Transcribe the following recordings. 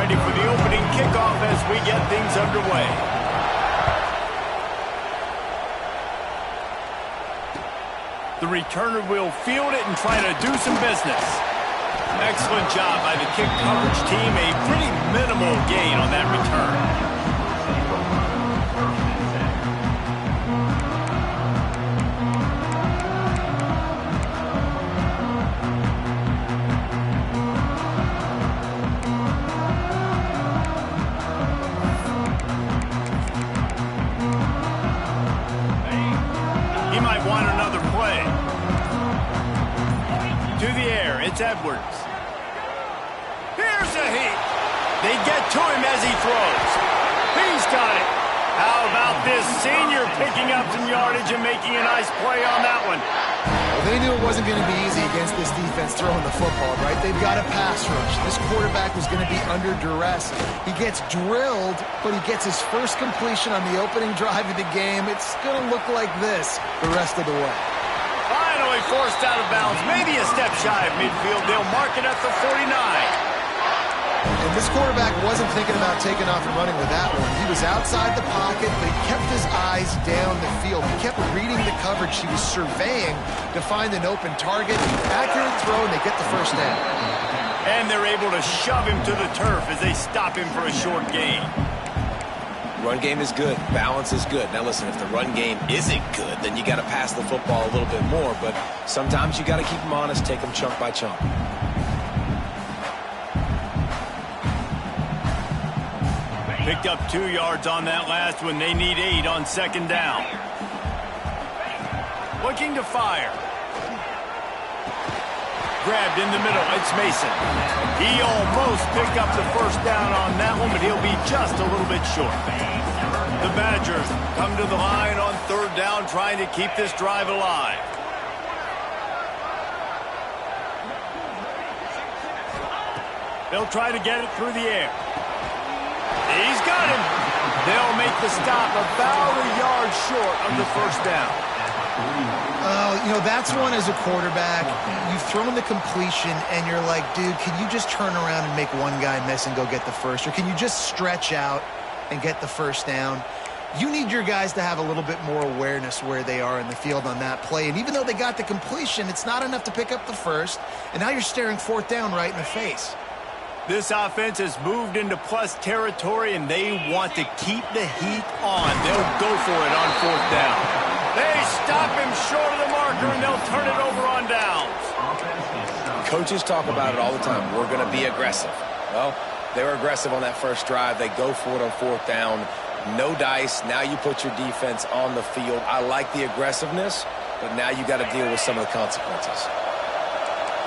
ready for the opening kickoff as we get things underway. The returner will field it and try to do some business. Excellent job by the kick coverage team. A pretty minimal gain on that return. He might want another play. To the air, it's Edwards. Here's a heat. They get to him as he throws. He's got it. How about this senior picking up some yardage and making a nice play on that one? Well, they knew it wasn't going to be easy against this defense throwing the football, right? They've got a pass rush. This quarterback was going to be under duress. He gets drilled, but he gets his first completion on the opening drive of the game. It's going to look like this the rest of the way. Finally forced out of bounds, maybe a step shy of midfield. They'll mark it at the 49. And this quarterback wasn't thinking about taking off and running with that one. He was outside the pocket, but he kept his eyes down the field. He kept reading the coverage. He was surveying to find an open target. Accurate throw, and they get the first down. And they're able to shove him to the turf as they stop him for a short gain. Run game is good. Balance is good. Now listen, if the run game isn't good, then you got to pass the football a little bit more. But sometimes you got to keep them honest, take them chunk by chunk. Picked up 2 yards on that last one. They need 8 on second down. Looking to fire. Grabbed in the middle. It's Mason. He almost picked up the first down on that one, but he'll be just a little bit short. The Badgers come to the line on third down, trying to keep this drive alive. They'll try to get it through the air. He's got him. They'll make the stop about a yard short of the first down. You know, that's one as a quarterback. You've thrown the completion, and you're like, dude, can you just turn around and make one guy miss and go get the first? Or can you just stretch out and get the first down? You need your guys to have a little bit more awareness where they are in the field on that play. And even though they got the completion, it's not enough to pick up the first. And now you're staring fourth down right in the face. This offense has moved into plus territory, and they want to keep the heat on. They'll go for it on fourth down. They stop him short of the marker, and they'll turn it over on downs. Coaches talk about it all the time. We're going to be aggressive. Well, they were aggressive on that first drive. They go for it on fourth down. No dice. Now you put your defense on the field. I like the aggressiveness, but now you got to deal with some of the consequences.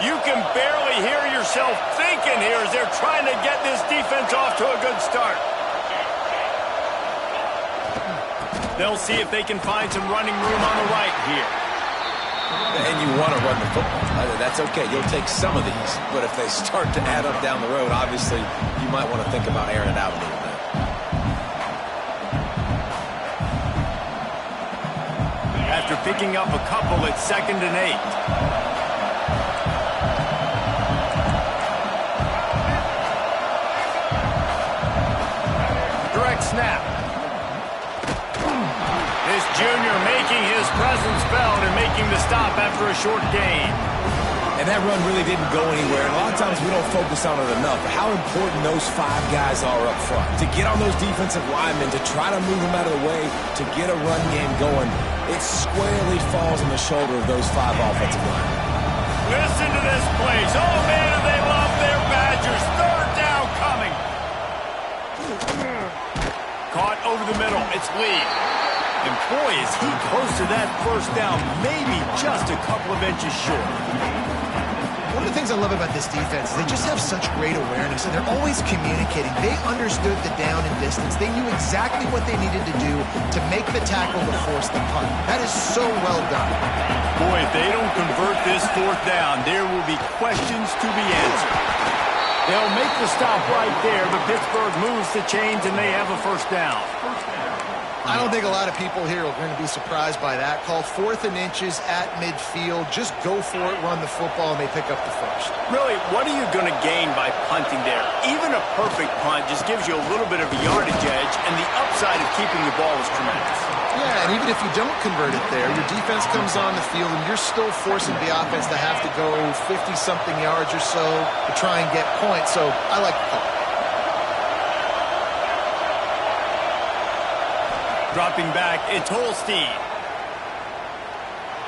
You can barely hear yourself thinking here as they're trying to get this defense off to a good start. They'll see if they can find some running room on the right here. And you want to run the football. That's okay. You'll take some of these. But if they start to add up down the road, obviously, you might want to think about airing it out a little bit. After picking up a couple, it's 2nd and 8. Snap. This junior making his presence felt and making the stop after a short gain. And that run really didn't go anywhere. And a lot of times we don't focus on it enough. But how important those 5 guys are up front. To get on those defensive linemen, to try to move them out of the way, to get a run game going, it squarely falls on the shoulder of those 5 offensive linemen. Listen to this place. Oh, man, they love their Badgers. Third down coming. Caught over the middle. It's Lee. And boy, is he close to that first down, maybe just a couple of inches short. One of the things I love about this defense is they just have such great awareness, and they're always communicating. They understood the down and distance. They knew exactly what they needed to do to make the tackle to force the punt. That is so well done. Boy, if they don't convert this fourth down, there will be questions to be answered. They'll make the stop right there, but Pittsburgh moves the chains, and they have a first down. I don't think a lot of people here are going to be surprised by that call. 4th and inches at midfield. Just go for it, run the football, and they pick up the first. Really, what are you going to gain by punting there? Even a perfect punt just gives you a little bit of a yardage edge, and the upside of keeping the ball is tremendous. Yeah, and even if you don't convert it there, your defense comes on the field, and you're still forcing the offense to have to go 50-something yards or so to try and get points. So I like the call. Dropping back, it's Holstein.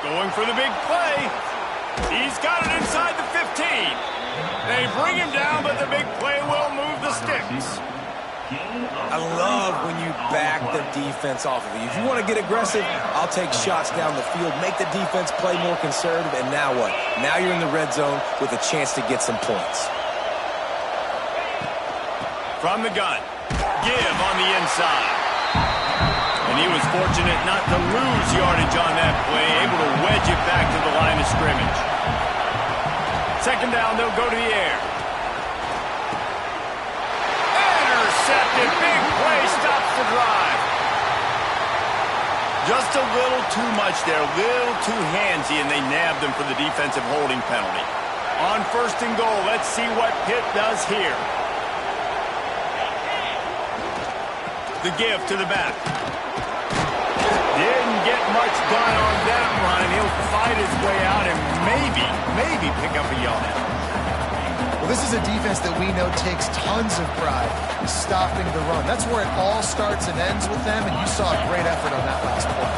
Going for the big play. He's got it inside the 15. They bring him down, but the big play will move the sticks. I love when you back the defense off of you. If you want to get aggressive, I'll take shots down the field, make the defense play more conservative, and now what? Now you're in the red zone with a chance to get some points. From the gun, give on the inside. And he was fortunate not to lose yardage on that play, able to wedge it back to the line of scrimmage. 2nd down, they'll go to the air. Intercepted, big play, stops the drive. Just a little too much there, a little too handsy, and they nabbed him for the defensive holding penalty. On 1st and goal, let's see what Pitt does here. The give to the back. Didn't get much done on that run. He'll fight his way out and maybe pick up a yard. Well, this is a defense that we know takes tons of pride in stopping the run. That's where it all starts and ends with them, and you saw a great effort on that last play.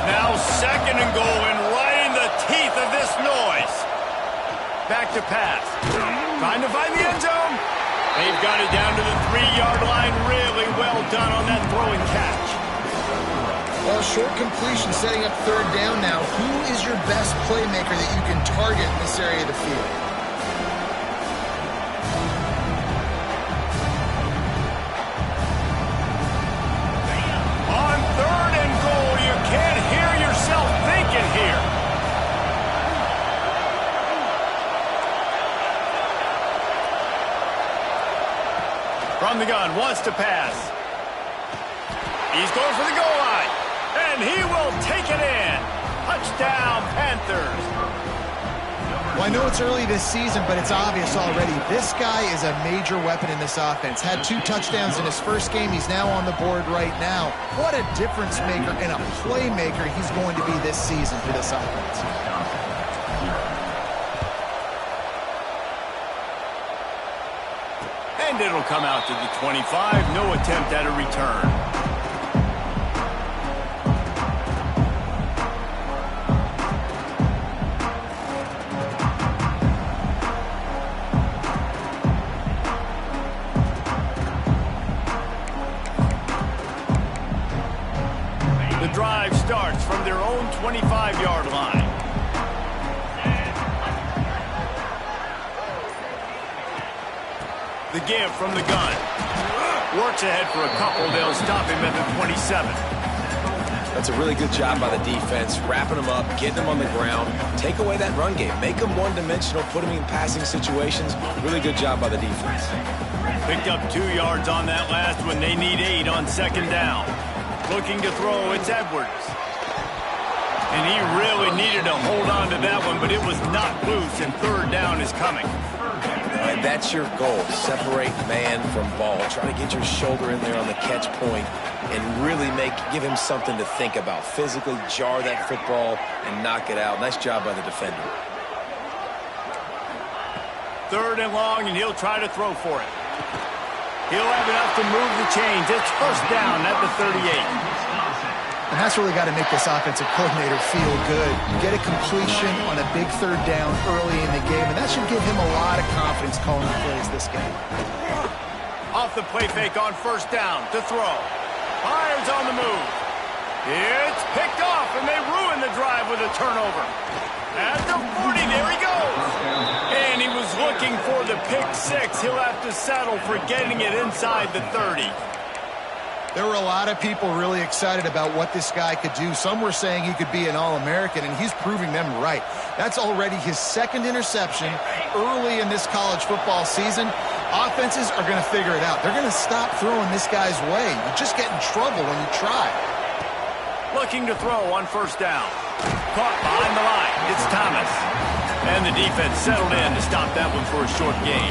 Now 2nd and goal, and right in the teeth of this noise. Back to pass. Trying to find the end zone. They've got it down to the 3-yard line. Really well done on that throw and catch. Well, short completion setting up 3rd down now. Who is your best playmaker that you can target in this area of the field? On 3rd and goal, you can't hear yourself thinking here. From the gun, wants to pass. He's going for the goal line. And he will take it in. Touchdown, Panthers. Well, I know it's early this season, but it's obvious already. This guy is a major weapon in this offense. Had 2 touchdowns in his first game. He's now on the board right now. What a difference maker and a playmaker he's going to be this season for this offense. And it'll come out to the 25. No attempt at a return. The drive starts from their own 25-yard line. The give from the gun. Works ahead for a couple. They'll stop him at the 27. That's a really good job by the defense, wrapping them up, getting them on the ground, take away that run game, make them one-dimensional, put them in passing situations. Really good job by the defense. Picked up 2 yards on that last one. They need 8 on 2nd down. Looking to throw, it's Edwards. And he really needed to hold on to that one, but it was not loose, and 3rd down is coming. All right, that's your goal. Separate man from ball. Try to get your shoulder in there on the catch point and really give him something to think about. Physically jar that football and knock it out. Nice job by the defender. 3rd and long, and he'll try to throw for it. He'll have enough to move the chains. It's 1st down at the 38. And that's really got to make this offensive coordinator feel good. Get a completion on a big 3rd down early in the game, and that should give him a lot of confidence calling the plays this game. Off the play fake on 1st down to throw. Fires on the move. It's picked off, and they ruin the drive with a turnover. At the 40, there he goes. And he was looking for the pick 6. He'll have to settle for getting it inside the 30. There were a lot of people really excited about what this guy could do. Some were saying he could be an All-American, and he's proving them right. That's already his 2nd interception early in this college football season. Offenses are going to figure it out. They're going to stop throwing this guy's way. You just get in trouble when you try. Looking to throw on first down. Caught behind the line. It's Thomas. And the defense settled in to stop that one for a short gain.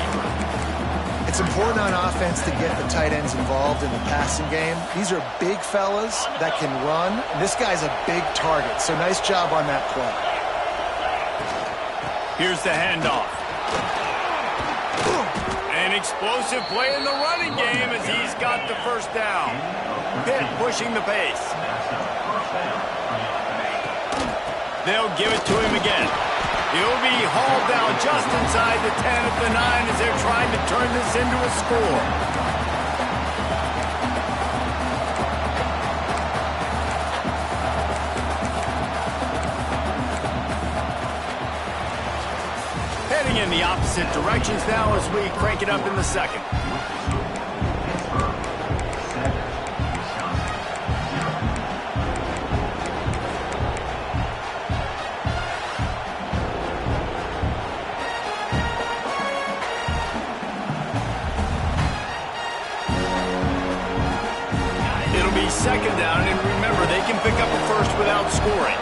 It's important on offense to get the tight ends involved in the passing game. These are big fellas that can run. This guy's a big target, so nice job on that play. Here's the handoff. An explosive play in the running game as he's got the first down. Pitt pushing the pace. They'll give it to him again. He'll be hauled down just inside the 10 of the 9 as they're trying to turn this into a score. Heading in the opposite directions now as we crank it up in the second. Second down, and remember, they can pick up a first without scoring.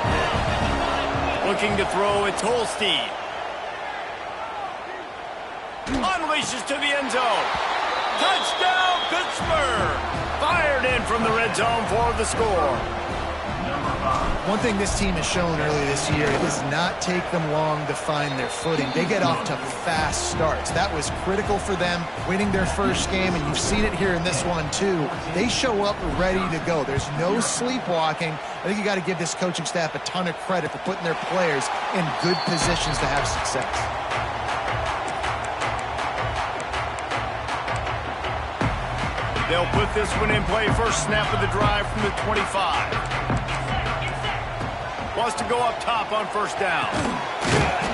Looking to throw, it's Holstein. Unleashes to the end zone. Touchdown, Pittsburgh! Fired in from the red zone for the score. One thing this team has shown early this year, it does not take them long to find their footing. They get off to fast starts. That was critical for them, winning their first game, and you've seen it here in this one too. They show up ready to go. There's no sleepwalking. I think you got to give this coaching staff a ton of credit for putting their players in good positions to have success. They'll put this one in play first snap of the drive from the 25. Wants to go up top on first down.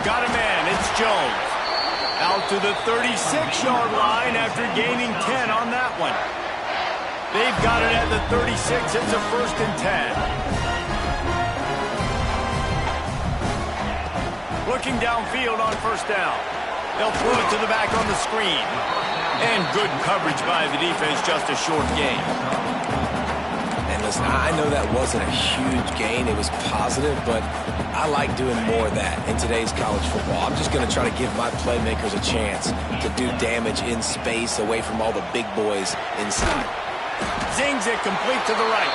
Got a man, it's Jones. Out to the 36-yard line after gaining 10 on that one. They've got it at the 36, it's a 1st and 10. Looking downfield on first down. They'll throw it to the back on the screen. And good coverage by the defense, just a short gain. And listen, I know that wasn't a huge gain. It was positive, but I like doing more of that in today's college football. I'm just going to try to give my playmakers a chance to do damage in space away from all the big boys inside. Zings it complete to the right.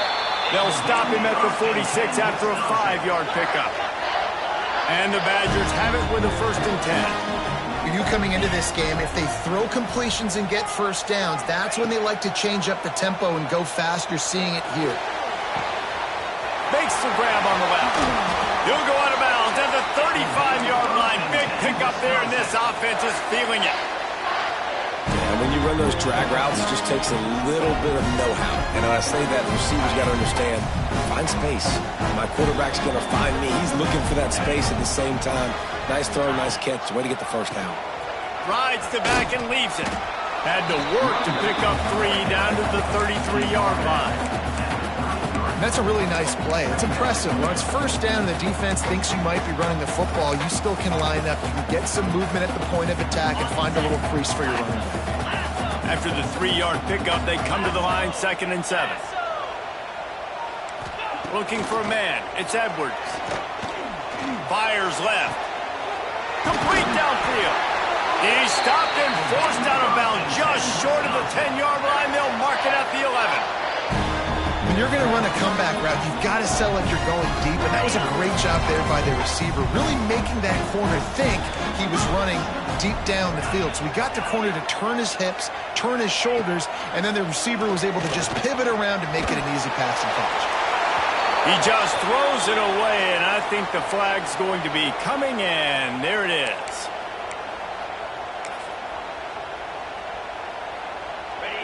They'll stop him at the 46 after a 5-yard pickup. And the Badgers have it with a 1st and 10. You knew coming into this game, if they throw completions and get first downs, that's when they like to change up the tempo and go fast. You're seeing it here. Makes the grab on the left. He'll go out of bounds at the 35-yard line. Big pickup there, and this offense is feeling it. And when you run those drag routes, it just takes a little bit of know-how. And when I say that, the receivers got to understand, find space. My quarterback's going to find me. He's looking for that space at the same time. Nice throw, nice catch. Way to get the first down. Rides to back and leaves it. Had to work to pick up 3 down to the 33-yard line. That's a really nice play. It's impressive. When it's first down and the defense thinks you might be running the football, you still can line up. You can get some movement at the point of attack and find a little crease for your running back. After the 3-yard pickup, they come to the line 2nd and 7. Looking for a man. It's Edwards. Fires left. Complete downfield. He's stopped and forced out of bounds just short of the 10-yard line. They'll mark it at the 11. When you're going to run a comeback route, you've got to sell like you're going deep, and that was a great job there by the receiver, really making that corner think he was running deep down the field. So we got the corner to turn his hips, turn his shoulders, and then the receiver was able to just pivot around and make it an easy pass and catch. He just throws it away, and I think the flag's going to be coming in. There it is.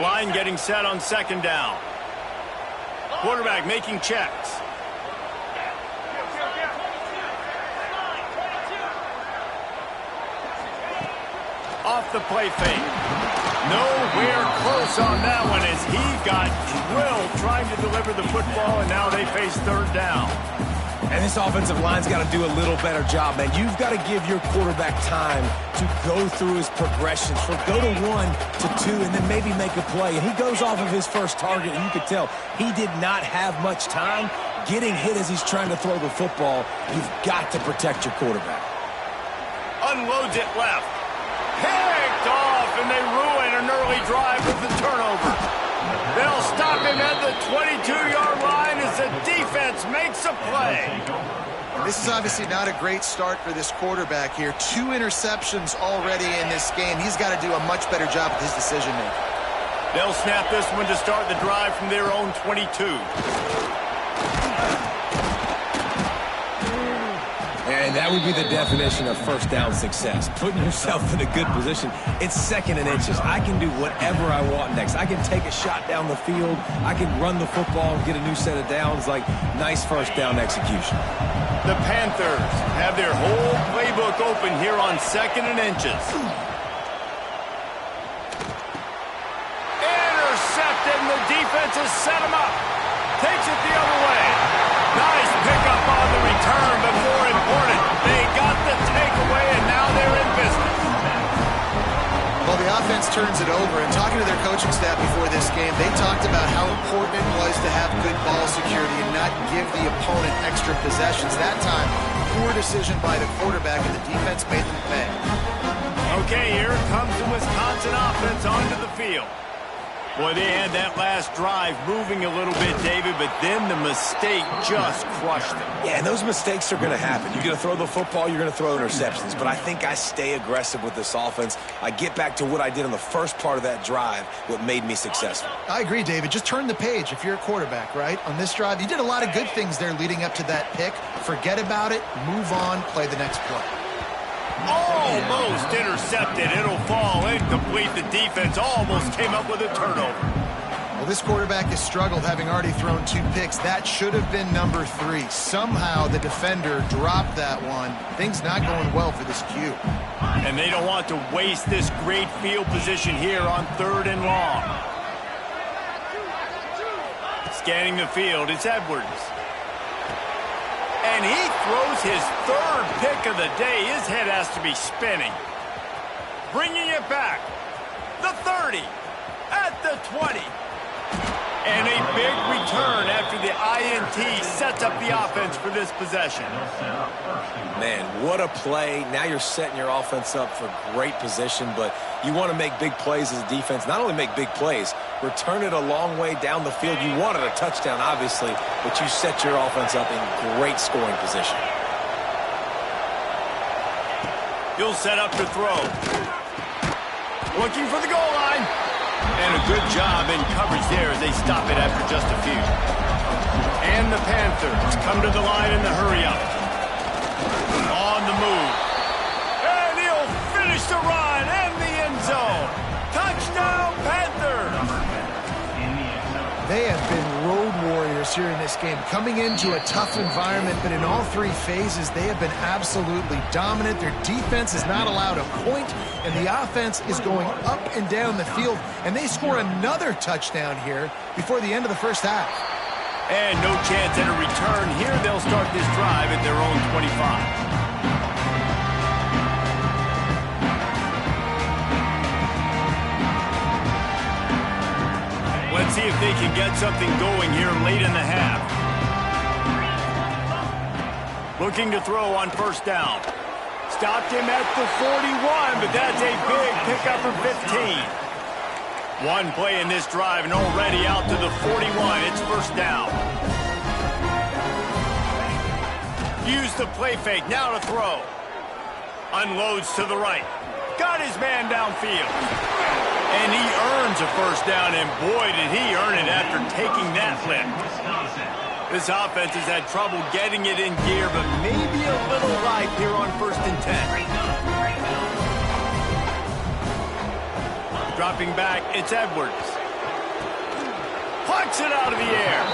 Line getting set on 2nd down. Quarterback making checks. Off the play fake. Nowhere close on that one as he got drilled trying to deliver the football, and now they face 3rd down. And this offensive line's got to do a little better job, man. You've got to give your quarterback time to go through his progressions, from go to 1 to 2, and then maybe make a play. And he goes off of his first target, and you could tell he did not have much time getting hit as he's trying to throw the football. You've got to protect your quarterback. Unloads it left. Picked off, and they ruin an early drive with the turnover. They'll stop him at the 22-yard line as the defense makes a play. This is obviously not a great start for this quarterback here. 2 interceptions already in this game. He's got to do a much better job with his decision-making. They'll snap this one to start the drive from their own 22. And that would be the definition of first down success. Putting yourself in a good position. It's 2nd and inches. I can do whatever I want next. I can take a shot down the field. I can run the football and get a new set of downs. Like, nice first down execution. The Panthers have their whole playbook open here on 2nd and inches. Intercepted, and the defense has set him up. Takes it the other way. Nice pickup on the return, but more important, they got the takeaway, and now they're in business. Well, the offense turns it over, and talking to their coaching staff before this game, they talked about how important it was to have good ball security and not give the opponent extra possessions. That time, poor decision by the quarterback, and the defense made them pay. Okay, here comes the Wisconsin offense onto the field. Boy, they had that last drive moving a little bit, David, but then the mistake just crushed them. Yeah, and those mistakes are going to happen. You're going to throw the football, you're going to throw interceptions. But I think I stay aggressive with this offense. I get back to what I did on the first part of that drive, what made me successful. I agree, David. Just turn the page if you're a quarterback, right? On this drive, you did a lot of good things there leading up to that pick. Forget about it, move on, play the next play. Almost intercepted. It'll fall incomplete. The defense almost came up with a turnover. Well, this quarterback has struggled, having already thrown 2 picks. That should have been number 3. Somehow the defender dropped that one. Things not going well for this Q. And they don't want to waste this great field position here on 3rd and long. Scanning the field, it's Edwards. And he throws his 3rd pick of the day. His head has to be spinning. Bringing it back. The 30. At the 20. And a big return after the INT sets up the offense for this possession. Man, what a play. Now you're setting your offense up for great position, but you want to make big plays as a defense. Not only make big plays, return it a long way down the field. You wanted a touchdown, obviously, but you set your offense up in great scoring position. He'll set up to throw. Looking for the goal line. And a good job in coverage there as they stop it after just a few. And the Panthers come to the line in the hurry-up. On the move. And he'll finish the run and the end zone. Touchdown, Panthers! They have been road warriors here in this game, coming into a tough environment, but in all 3 phases, they have been absolutely dominant. Their defense is not allowed a point, and the offense is going up and down the field, and they score another touchdown here before the end of the first half. And no chance at a return here. They'll start this drive at their own 25. Let's see if they can get something going here late in the half. Looking to throw on 1st down. Stopped him at the 41, but that's a big pickup of 15. One play in this drive and already out to the 41. It's 1st down. Use the play fake. Now to throw. Unloads to the right. Got his man downfield. And he earns a 1st down, and boy, did he earn it after taking that lift. This offense has had trouble getting it in gear, but maybe a little light here on 1st and 10. Dropping back, it's Edwards. Punts it out of the air.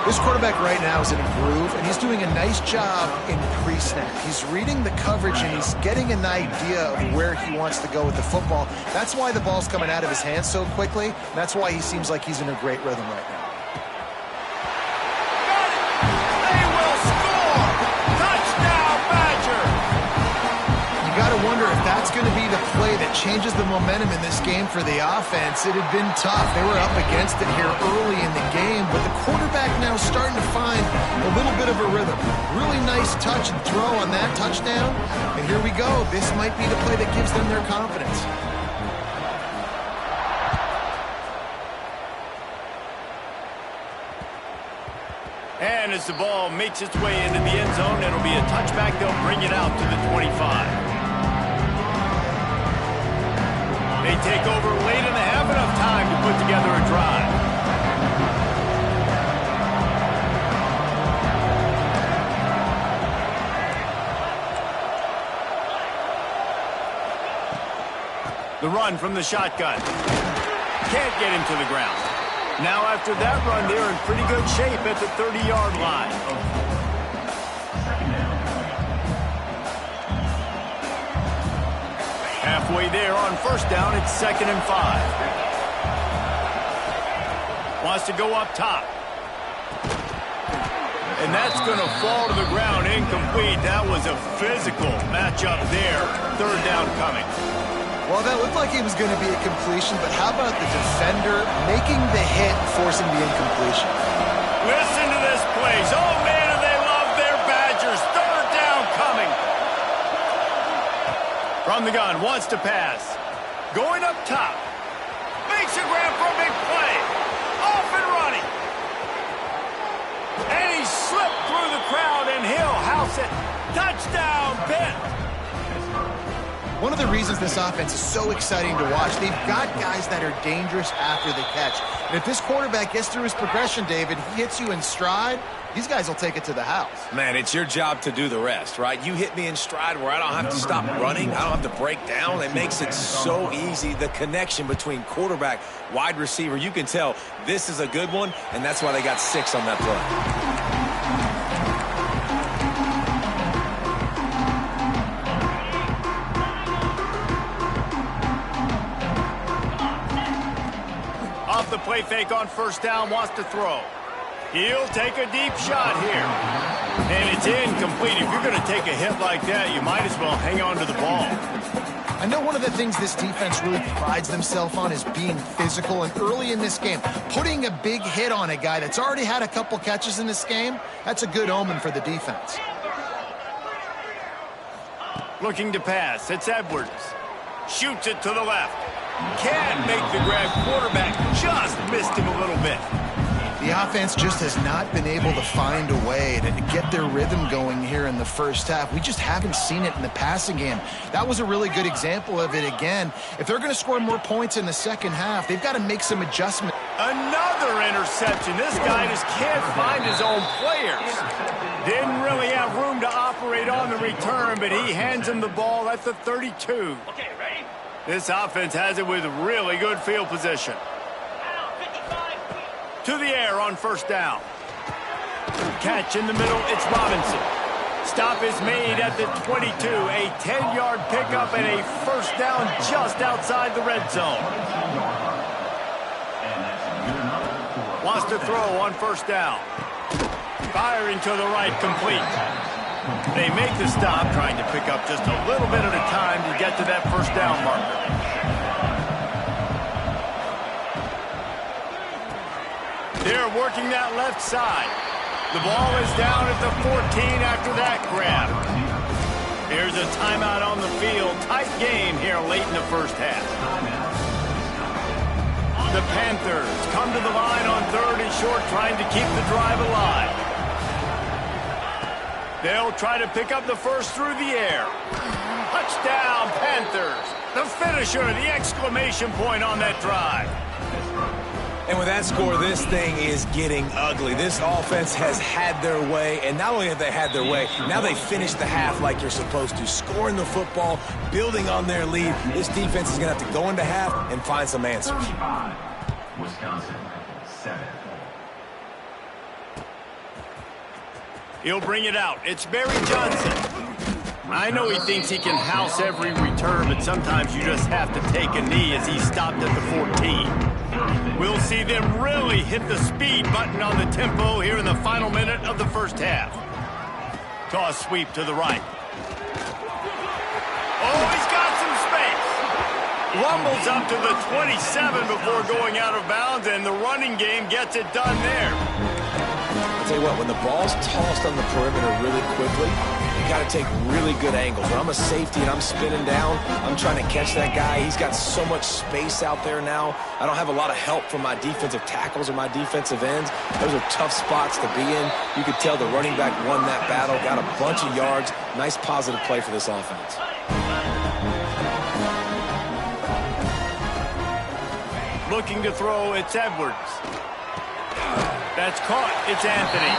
This quarterback right now is in a groove, and he's doing a nice job in pre-snap. He's reading the coverage, and he's getting an idea of where he wants to go with the football. That's why the ball's coming out of his hands so quickly. That's why he seems like he's in a great rhythm right now. Got it! They will score! wonder if that's going to be the play that changes the momentum in this game for the offense. It had been tough. They were up against it here early in the game, but the quarterback now starting to find a little bit of a rhythm. Really nice touch and throw on that touchdown. And here we go. This might be the play that gives them their confidence. And as the ball makes its way into the end zone, it'll be a touchback. They'll bring it out to the 25. They take over late in the half, enough time to put together a drive. The run from the shotgun. Can't get him to the ground. Now after that run, they're in pretty good shape at the 30-yard line. Halfway there on first down, it's 2nd and 5. Wants to go up top. And that's going to fall to the ground, incomplete. That was a physical matchup there. 3rd down coming. Well, that looked like it was going to be a completion, but how about the defender making the hit, forcing the incompletion? Listen to this place. Oh, man, do they love their Badgers. 3rd down coming. From the gun, wants to pass. Going up top. Makes a grab for a big play. Off and running. And he slipped through the crowd, and he'll house it. Touchdown, Pitt. One of the reasons this offense is so exciting to watch, they've got guys that are dangerous after the catch. And if this quarterback gets through his progression, David, he hits you in stride, these guys will take it to the house. Man, it's your job to do the rest, right? You hit me in stride where I don't have to stop running. I don't have to break down. It makes it so easy. The connection between quarterback, wide receiver, you can tell this is a good one, and that's why they got 6 on that play. The play fake on first down, wants to throw. He'll take a deep shot here. And it's incomplete. If you're going to take a hit like that, you might as well hang on to the ball. I know one of the things this defense really prides themselves on is being physical, and early in this game, putting a big hit on a guy that's already had a couple catches in this game, that's a good omen for the defense. Looking to pass, it's Edwards. Shoots it to the left. Can't make the grab. Quarterback just missed him a little bit. The offense just has not been able to find a way to get their rhythm going here in the first half. We just haven't seen it in the passing game. That was a really good example of it again. If they're going to score more points in the second half, they've got to make some adjustments. Another interception. This guy just can't find his own players. Didn't really have room to operate on the return, but he hands him the ball at the 32. Okay, ready? This offense has it with really good field position. To the air on first down. Catch in the middle, it's Robinson. Stop is made at the 22. A 10-yard pickup and a first down just outside the red zone. Wants to throw on first down. Firing to the right, complete. They make the stop, trying to pick up just a little bit at a time to get to that first down marker. They're working that left side. The ball is down at the 14 after that grab. Here's a timeout on the field. Tight game here late in the first half. The Panthers come to the line on 3rd and short, trying to keep the drive alive. They'll try to pick up the first through the air. Touchdown, Panthers. The finisher, the exclamation point on that drive. And with that score, this thing is getting ugly. This offense has had their way, and not only have they had their way, now they finish the half like you're supposed to, scoring the football, building on their lead. This defense is going to have to go into half and find some answers. Wisconsin, 7. He'll bring it out. It's Barry Johnson. I know he thinks he can house every return, but sometimes you just have to take a knee as he stopped at the 14. We'll see them really hit the speed button on the tempo here in the final minute of the first half. Toss sweep to the right. Oh, he Rumbles up to the 27 before going out of bounds, and the running game gets it done there. I'll tell you what, when the ball's tossed on the perimeter really quickly, you got to take really good angles. When I'm a safety and I'm spinning down, I'm trying to catch that guy. He's got so much space out there now. I don't have a lot of help from my defensive tackles or my defensive ends. Those are tough spots to be in. You could tell the running back won that battle, got a bunch of yards. Nice positive play for this offense. Looking to throw, it's Edwards. That's caught. It's Anthony.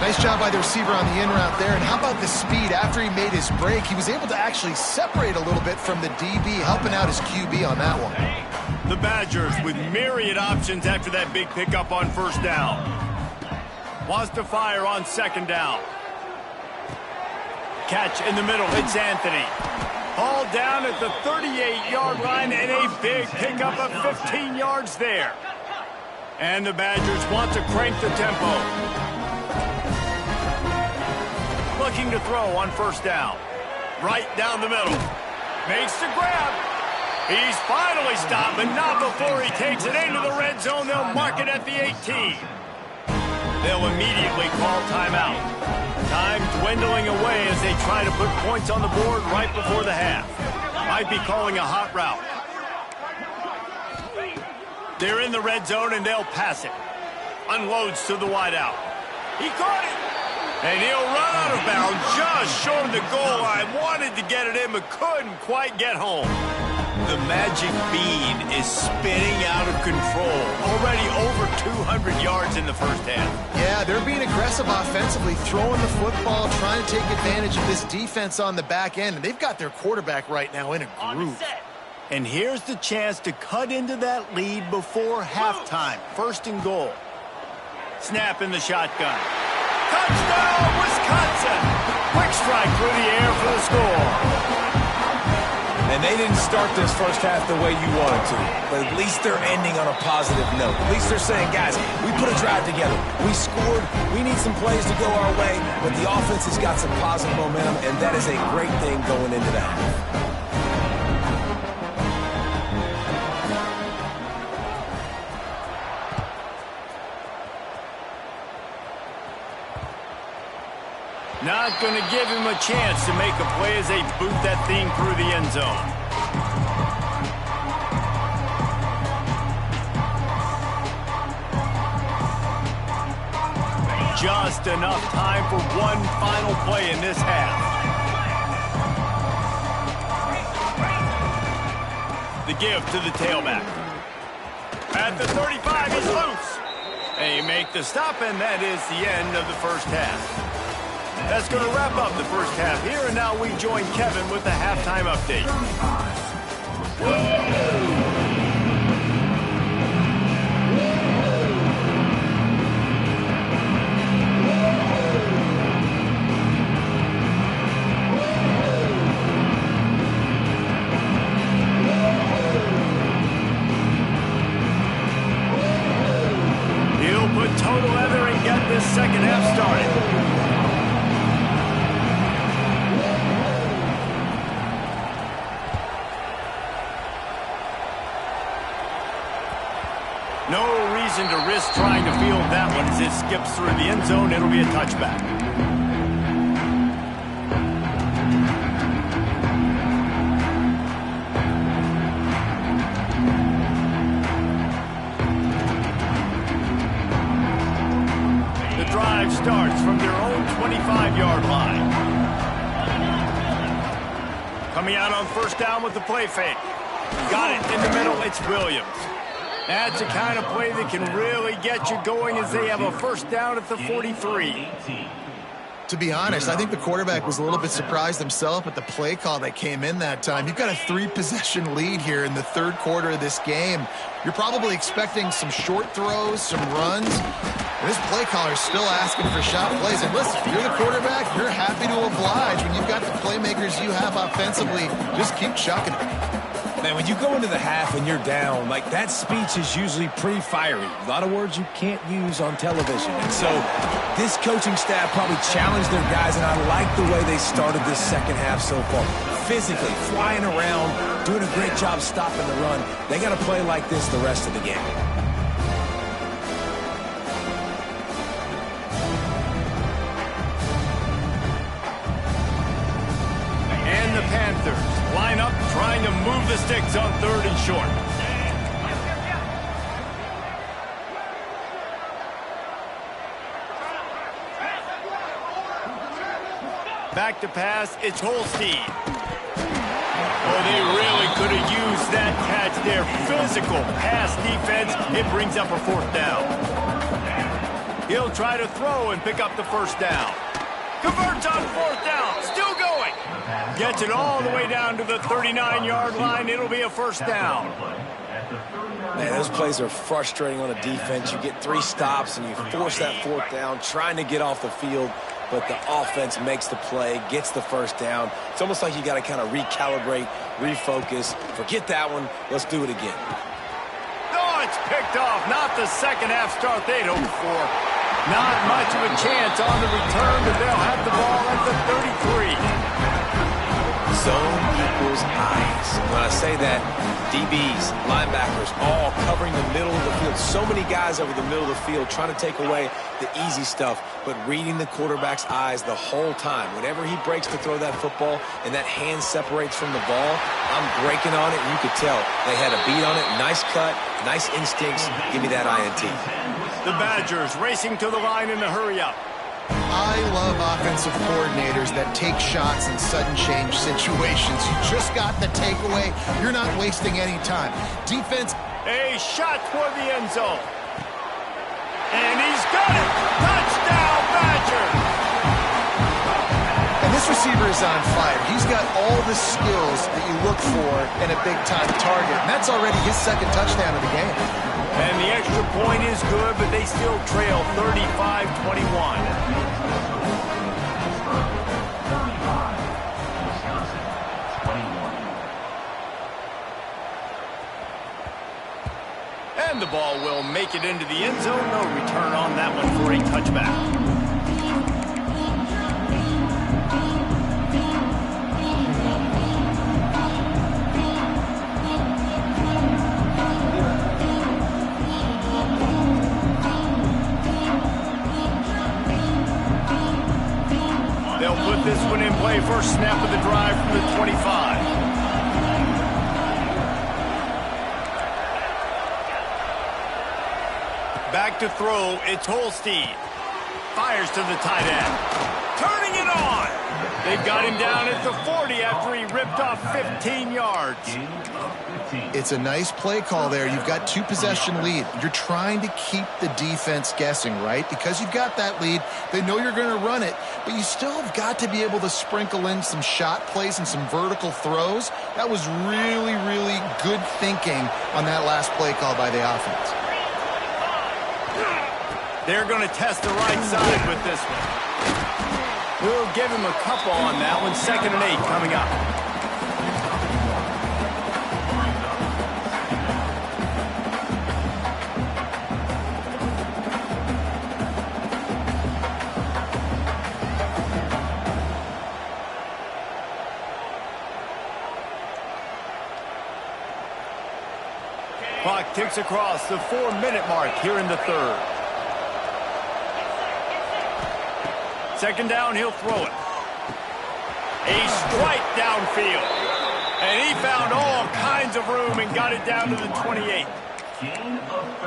Nice job by the receiver on the in route there. And how about the speed? After he made his break, he was able to actually separate a little bit from the DB, helping out his QB on that one. The Badgers with myriad options after that big pickup on first down. Wants to fire on second down. Catch in the middle. It's Anthony. Hauled down at the 38-yard line, and a big pickup of 15 yards there. And the Badgers want to crank the tempo. Looking to throw on first down. Right down the middle. Makes the grab. He's finally stopped, but not before he takes it into the red zone. They'll mark it at the 18. They'll immediately call timeout. Time dwindling away as they try to put points on the board right before the half. Might be calling a hot route. They're in the red zone, and they'll pass it. Unloads to the wideout. He caught it. And he'll run out of bounds just short of the goal line. Wanted to get it in, but couldn't quite get home. The magic bean is spinning out of control. Already over 200 yards in the first half. Yeah, they're being aggressive offensively, throwing the football, trying to take advantage of this defense on the back end. And they've got their quarterback right now in a groove. And here's the chance to cut into that lead before halftime. First and goal. Snap in the shotgun. Touchdown, Wisconsin! Quick strike through the air for the score. And they didn't start this first half the way you wanted to, but at least they're ending on a positive note. At least they're saying, guys, we put a drive together. We scored. We need some plays to go our way, but the offense has got some positive momentum, and that is a great thing going into the half. Not going to give him a chance to make a play as they boot that thing through the end zone. Just enough time for one final play in this half. The give to the tailback. At the 35, he's loose. They make the stop, and that is the end of the first half. That's going to wrap up the first half here, and now we join Kevin with the halftime update. He'll put total leather and get this second half started. No reason to risk trying to field that one as it skips through the end zone. It'll be a touchback. The drive starts from their own 25-yard line. Coming out on first down with the play fake. Got it in the middle. It's Williams. That's the kind of play that can really get you going as they have a first down at the 43. To be honest, I think the quarterback was a little bit surprised himself at the play call that came in that time. You've got a 3-possession lead here in the third quarter of this game. You're probably expecting some short throws, some runs. And this play caller is still asking for shot plays. And listen, if you're the quarterback, you're happy to oblige. When you've got the playmakers you have offensively, just keep chucking it. Man, when you go into the half and you're down, like that speech is usually pretty fiery. A lot of words you can't use on television. And so this coaching staff probably challenged their guys, and I like the way they started this second half so far. physically, flying around, doing a great job stopping the run. They got to play like this the rest of the game. And the Panthers line up trying to move the sticks on 3rd and short. Back to pass, it's Holstein. Oh, they really could have used that catch there. Physical pass defense. It brings up a 4th down. He'll try to throw and pick up the 1st down. Converts on 4th down. Still going. Gets it all the way down to the 39-yard line. It'll be a 1st down. Man, those plays are frustrating on a defense. You get 3 stops and you force that 4th down, trying to get off the field. But the offense makes the play, gets the 1st down. It's almost like you got to kind of recalibrate, refocus. Forget that one. Let's do it again. Oh, it's picked off. Not the second half start they'd hoped for. Not much of a chance on the return, but they'll have the ball at the 33. Zone equals eyes. When I say that, DBs, linebackers, all covering the middle of the field. So many guys over the middle of the field trying to take away the easy stuff, but reading the quarterback's eyes the whole time. Whenever he breaks to throw that football and that hand separates from the ball, I'm breaking on it, and you could tell they had a beat on it. Nice cut, nice instincts. Give me that INT. The Badgers racing to the line in a hurry-up. I love offensive coordinators that take shots in sudden change situations. You just got the takeaway. You're not wasting any time. Defense. A shot toward the end zone. And he's got it. Touchdown, Badgers. And this receiver is on fire. He's got all the skills that you look for in a big-time target. And that's already his 2nd touchdown of the game. And the extra point is good, but they still trail 35-21. And the ball will make it into the end zone. No return on that one for a touchback. They'll put this one in play. First snap of the drive from the 25. Back to throw, it's Holstein. Fires to the tight end. Turning it on. They've got him down at the 40 after he ripped off 15 yards. It's a nice play call there. You've got 2-possession lead. You're trying to keep the defense guessing, right? Because you've got that lead, they know you're going to run it, but you still have got to be able to sprinkle in some shot plays and some vertical throws. That was really, really good thinking on that last play call by the offense. They're going to test the right side with this one. We'll give him a couple on that one. 2nd and 8 coming up. Clock ticks across the 4-minute mark here in the 3rd. 2nd down, he'll throw it. A strike downfield. And he found all kinds of room and got it down to the 28.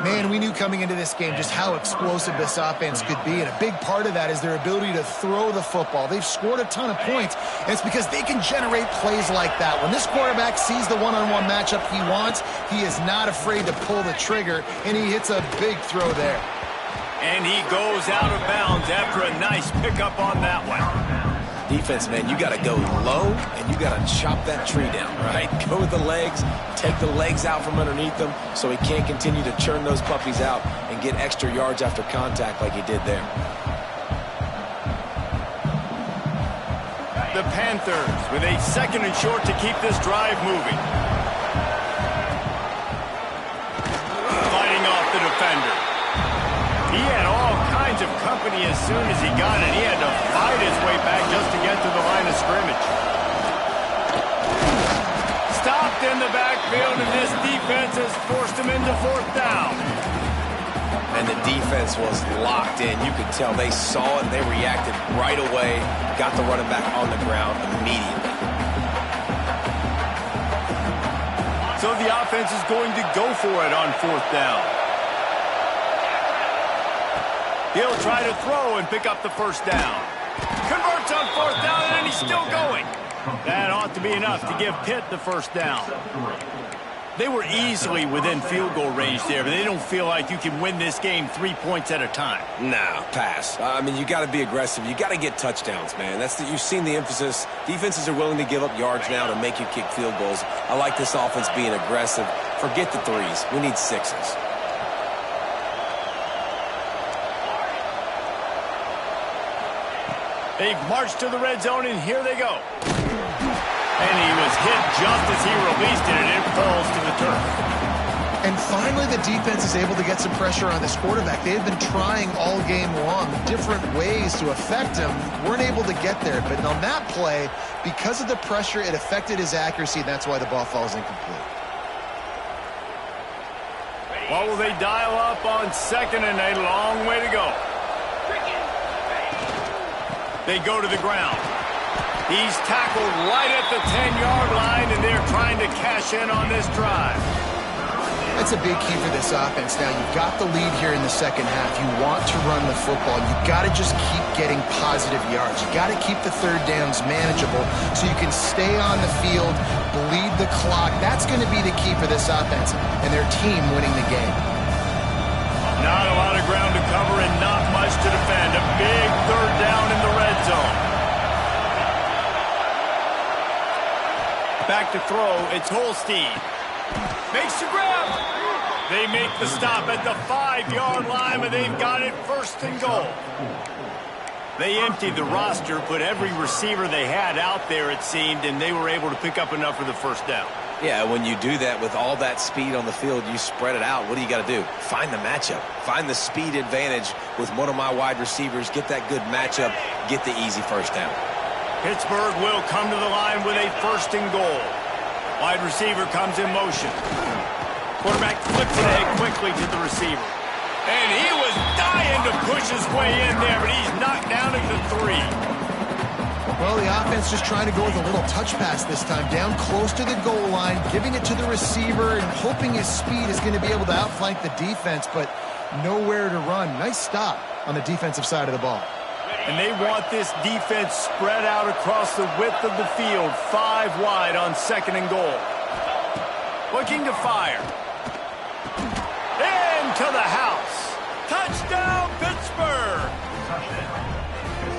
Man, we knew coming into this game just how explosive this offense could be, and a big part of that is their ability to throw the football. They've scored a ton of points, and it's because they can generate plays like that. When this quarterback sees the one-on-one matchup he wants, he is not afraid to pull the trigger, and he hits a big throw there. And he goes out of bounds after a nice pickup on that one. Defense, man, you got to go low, and you got to chop that tree down, right? Go with the legs, take the legs out from underneath them so he can't continue to churn those puppies out and get extra yards after contact like he did there. The Panthers with a 2nd and short to keep this drive moving. Fighting off the defender. He had all kinds of company as soon as he got it. He had to fight his way back just to get to the line of scrimmage. the backfield, and this defense has forced him into fourth down. And the defense was locked in. You could tell they saw it. They reacted right away. Got the running back on the ground immediately. So the offense is going to go for it on fourth down. He'll try to throw and pick up the first down. Converts on fourth down, and he's still going. That ought to be enough to give Pitt the first down. They were easily within field goal range there, but they don't feel like you can win this game 3 points at a time. Nah, pass. I mean, you got to be aggressive. You got to get touchdowns, man. You've seen the emphasis. Defenses are willing to give up yards now to make you kick field goals. I like this offense being aggressive. Forget the threes. We need sixes. They've marched to the red zone, and here they go. And he was hit just as he released it, and it falls to the turf. And finally, the defense is able to get some pressure on this quarterback. They had been trying all game long different ways to affect him. Weren't able to get there. But on that play, because of the pressure, it affected his accuracy, and that's why the ball falls incomplete. What will they dial up on second and a long way to go? They go to the ground. He's tackled right at the 10-yard line, and they're trying to cash in on this drive. That's a big key for this offense. Now, you've got the lead here in the second half. You want to run the football. You've got to just keep getting positive yards. You've got to keep the third downs manageable so you can stay on the field, bleed the clock. That's going to be the key for this offense and their team winning the game. Not a lot of ground to cover and not much to defend. A big third down in the red zone. Back to throw, it's Holstein. Makes the grab. They make the stop at the 5-yard line, but they've got it first and goal. They emptied the roster, put every receiver they had out there, it seemed, and they were able to pick up enough for the first down. Yeah, when you do that with all that speed on the field, you spread it out. What do you got to do? Find the matchup. Find the speed advantage with one of my wide receivers. Get that good matchup. Get the easy first down. Pittsburgh will come to the line with a first and goal. Wide receiver comes in motion. Quarterback flips it ahead quickly to the receiver. And he was dying to push his way in there, but he's knocked down at the 3. Well, the offense just trying to go with a little touch pass this time, down close to the goal line, giving it to the receiver and hoping his speed is going to be able to outflank the defense, but nowhere to run. Nice stop on the defensive side of the ball. And they want this defense spread out across the width of the field, 5 wide on second and goal. Looking to fire. Into the house. Touchdown, Pittsburgh!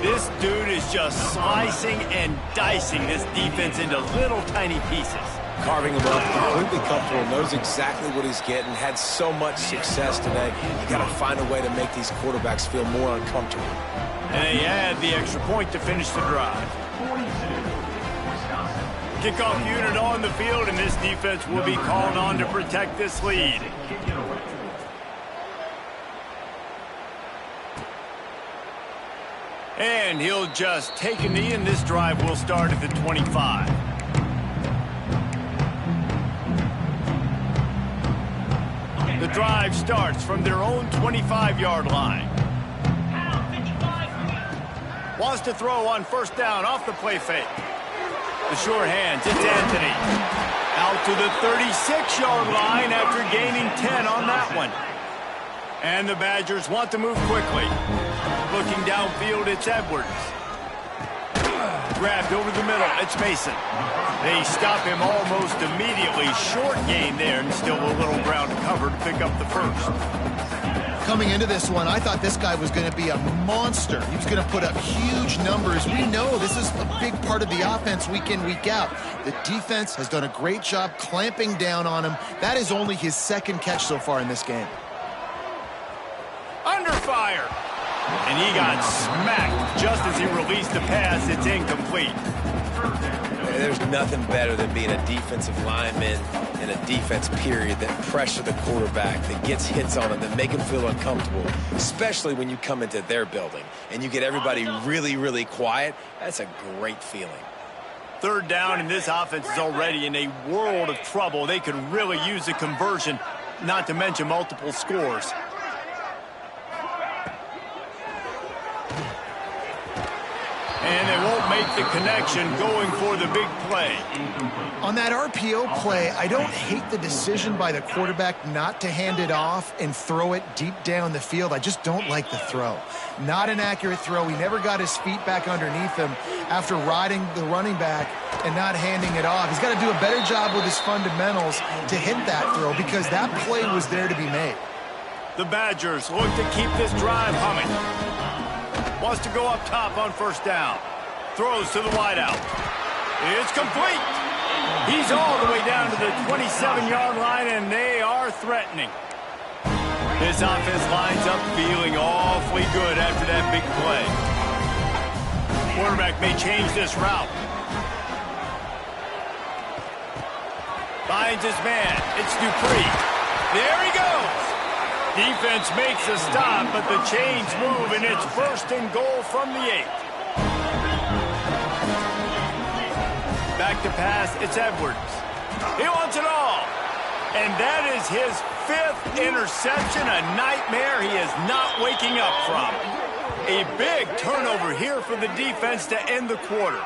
This dude is just slicing and dicing this defense into little tiny pieces. Carving him up, completely comfortable, knows exactly what he's getting, had so much success today. You got to find a way to make these quarterbacks feel more uncomfortable. And they add the extra point to finish the drive. Kickoff unit on the field, and this defense will be called on to protect this lead. And he'll just take a knee, and this drive will start at the 25. The drive starts from their own 25-yard line. Wants to throw on first down off the play fake. The sure hands, it's Anthony. Out to the 36-yard line after gaining 10 on that one. And the Badgers want to move quickly. Looking downfield, it's Edwards. Grabbed over the middle, it's Mason. They stop him almost immediately. Short gain there, and still a little ground to cover to pick up the first. Coming into this one, I thought this guy was going to be a monster. He was going to put up huge numbers. We know this is a big part of the offense week in, week out. The defense has done a great job clamping down on him. That is only his second catch so far in this game. Under fire. And he got smacked just as he released the pass. It's incomplete. There's nothing better than being a defensive lineman in a defense period that pressure the quarterback, that gets hits on him, that make him feel uncomfortable, especially when you come into their building and you get everybody really, really quiet. That's a great feeling. 3rd down, and this offense is already in a world of trouble. They could really use a conversion, not to mention multiple scores. And they won't make the connection going for the big play. On that RPO play, I don't hate the decision by the quarterback not to hand it off and throw it deep down the field. I just don't like the throw. Not an accurate throw. He never got his feet back underneath him after riding the running back and not handing it off. He's got to do a better job with his fundamentals to hit that throw because that play was there to be made. The Badgers look to keep this drive humming. Wants to go up top on 1st down. Throws to the wideout. It's complete. He's all the way down to the 27-yard line, and they are threatening. This offense lines up feeling awfully good after that big play. Quarterback may change this route. Finds his man. It's Dupree. There he goes. Defense makes a stop, but the chains move, and it's 1st and goal from the 8. Back to pass, it's Edwards. He wants it all. And that is his 5th interception, a nightmare he is not waking up from. A big turnover here for the defense to end the quarter.